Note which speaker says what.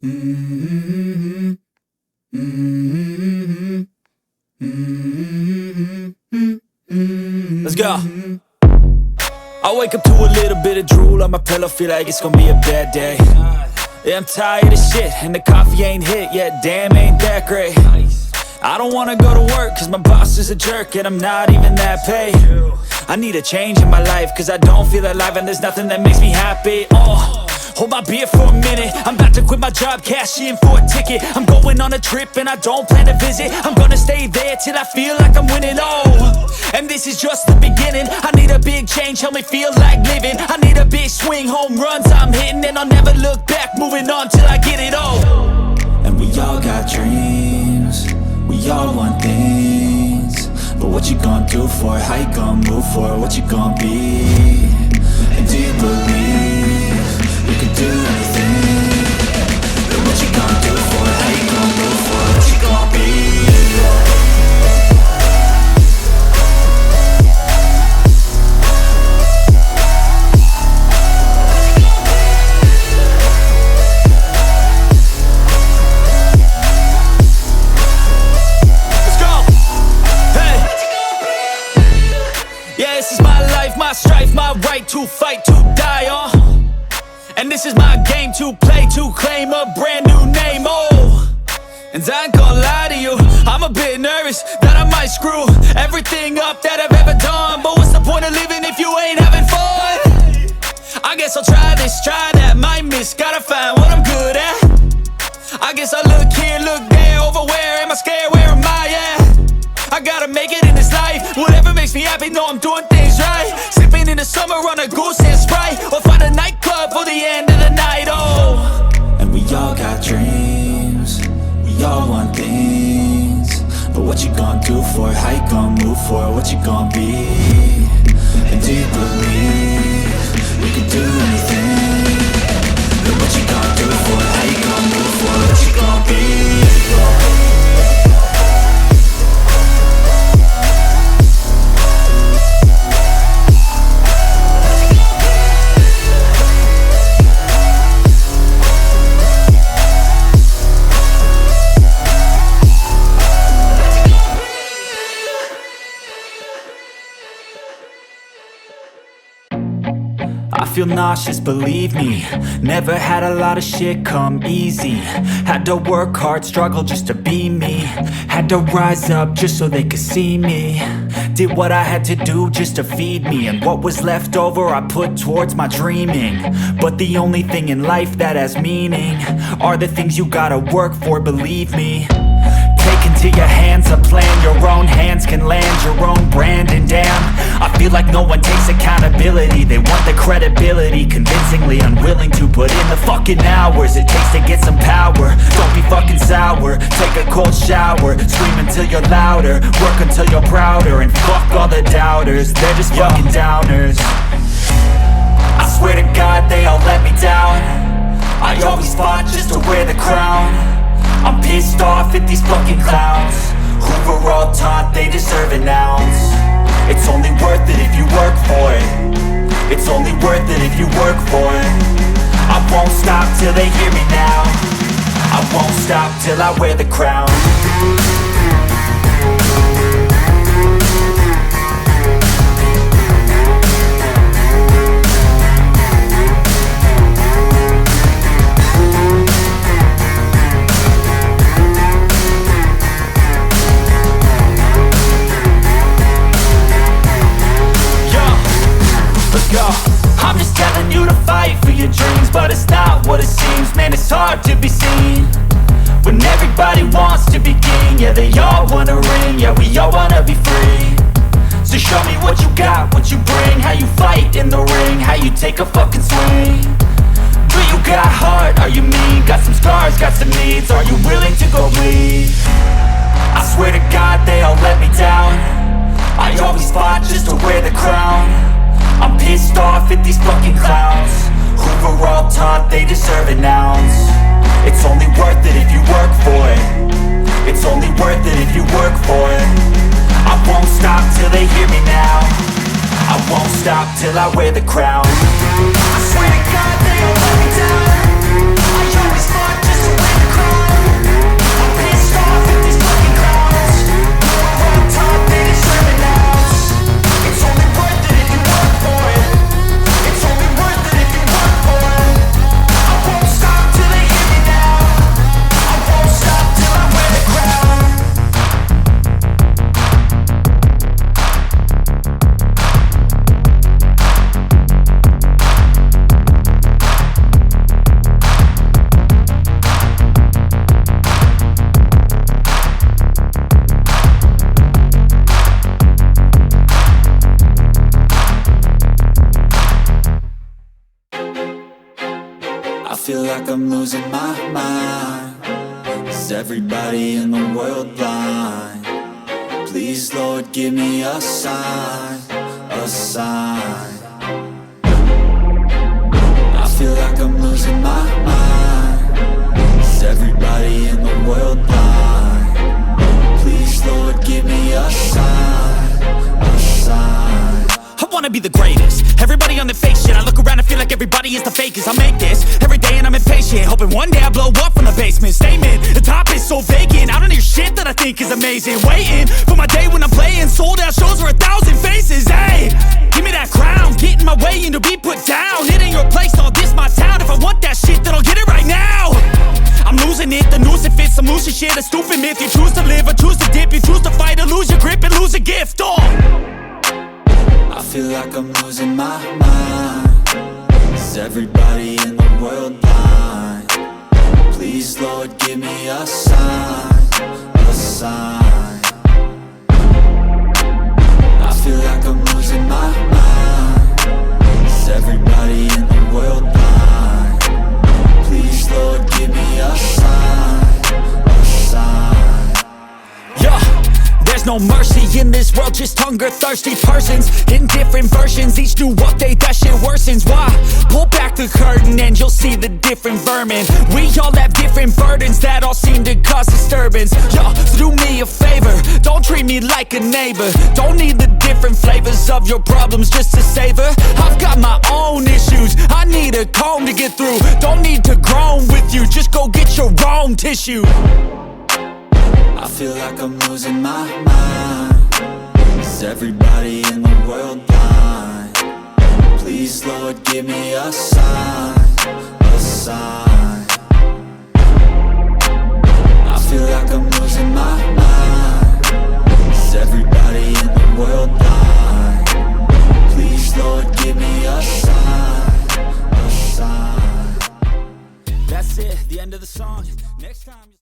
Speaker 1: Mm-hmm. Mm-hmm. Mm-hmm. Let's go. I wake up to a little bit of drool on my pillow, feel like it's gonna be a bad day. Yeah, I'm tired of shit, and the coffee ain't hit yet, damn, ain't that great. I don't wanna go to work, cause my boss is a jerk, and I'm not even that paid. I need a change in my life, cause I don't feel alive, and there's nothing that makes me happy. Hold my beer for a minute, I'm about to quit my job, cash in for a ticket. I'm going on a trip and I don't plan to visit. I'm gonna stay there till I feel like I'm winning, and this is just the beginning. I need a big change, help me feel like living. I need a big swing, home runs I'm hitting, and I'll never look back, moving on till I get it all. And we all got dreams, we all want things, but what you gonna do for it? How you gonna move for it? What you gonna be? And do you believe you can do anything? But what you gonna do for it? How you gonna move for it? What you gonna be? Let's go! Hey! Yeah, this is my life, my strife, my right to fight, to die on. And this is my game to play, to claim a brand new name, And I ain't gonna lie to you, I'm a bit nervous that I might screw everything up that I've ever done. But what's the point of living if you ain't having fun? I guess I'll try this, try that, might miss, gotta find what I'm good at. I guess I look here, look there, over where am I scared, where am I at? I gotta make it in this life, whatever makes me happy, know I'm doing things right. Sipping in the summer on a goose and Sprite, or find a nightclub for the end of the night, And we all got dreams, we all want things, but what you gonna do for it? How you gonna move for it? What you gonna be? And do you believe you can do anything? But what you gonna do for it? How you gonna move for it? What you gonna be? I feel nauseous, believe me. Never had a lot of shit come easy. Had to work hard, struggle just to be me. Had to rise up just so they could see me. Did what I had to do just to feed me, and what was left over I put towards my dreaming. But the only thing in life that has meaning are the things you gotta work for, believe me. Take into your hands a plan, your own hands can land your own brand. And damn, I feel like no one takes accountability. They want the credibility, convincingly unwilling to put in the fucking hours it takes to get some power. Don't be fucking sour, take a cold shower, scream until you're louder, work until you're prouder, and fuck all the doubters, they're just fucking downers. I swear to God they all let me down. I always fought just to wear the crown. I'm pissed off at these fucking clowns who were all taught they deserve an ounce. It's only worth it if you work for it. It's only worth it if you work for it. I won't stop till they hear me now. I won't stop till I wear the crown. I'm just telling you to fight for your dreams, but it's not what it seems. Man, it's hard to be seen when everybody wants to be king. Yeah, they all wanna ring, yeah, we all wanna be free. So show me what you got, what you bring, how you fight in the ring, how you take a fucking swing. Do you got heart, are you mean? Got some scars, got some needs, are you willing to go bleed? I swear to God they all let me down. I always fought just to wear the crown. I'm pissed off at these fucking clowns who were all taught they deserve an ounce. It's only worth it if you work for it. It's only worth it if you work for it. I won't stop till they hear me now. I won't stop till I wear the crown. I swear to God they all let me down. I always fought just to my mind? Is everybody in the world blind? Please, Lord, give me a sign, a sign. I feel like I'm losing my mind. Is everybody in the world blind? Please, Lord, give me a sign, a sign.
Speaker 2: I wanna be the greatest. Everybody on the fake shit. I look around and feel like everybody is the fakest. I make this every day and I'm impatient, hoping one day I blow up from the basement. Statement, the top is so vacant. I don't hear shit that I think is amazing. Waiting for my day when I'm playing sold out shows for 1,000 faces. Hey, give me that crown, get in my way and to be put down. It ain't your place, all this my town. If I want that shit, then I'll get it right now. I'm losing it, the noose it fits. I'm losing shit, a stupid myth. You choose to live or choose to dip. You choose to fight or lose your grip and lose a gift. Oh,
Speaker 1: I feel like I'm losing my mind. Is everybody in the world blind? Please, Lord, give me a sign, a sign. I feel like I'm losing my mind. Is everybody in the world blind? Please, Lord, give me a sign, a sign.
Speaker 2: yeah. There's no mercy in this world, just hunger-thirsty persons in different versions, each new update, that shit worsens. Why? Pull back the curtain and you'll see the different vermin. We all have different burdens that all seem to cause disturbance. Yo, so do me a favor, don't treat me like a neighbor. Don't need the different flavors of your problems just to savor. I've got my own issues, I need a comb to get through. Don't need to groan with you, just go get your own tissue.
Speaker 1: I feel like I'm losing my mind. Is everybody in the world blind? Please, Lord, give me a sign, a sign. I feel like I'm losing my mind. Is everybody in the world blind? Please, Lord, give me a sign, a sign.
Speaker 2: That's it, the end of the song. Next time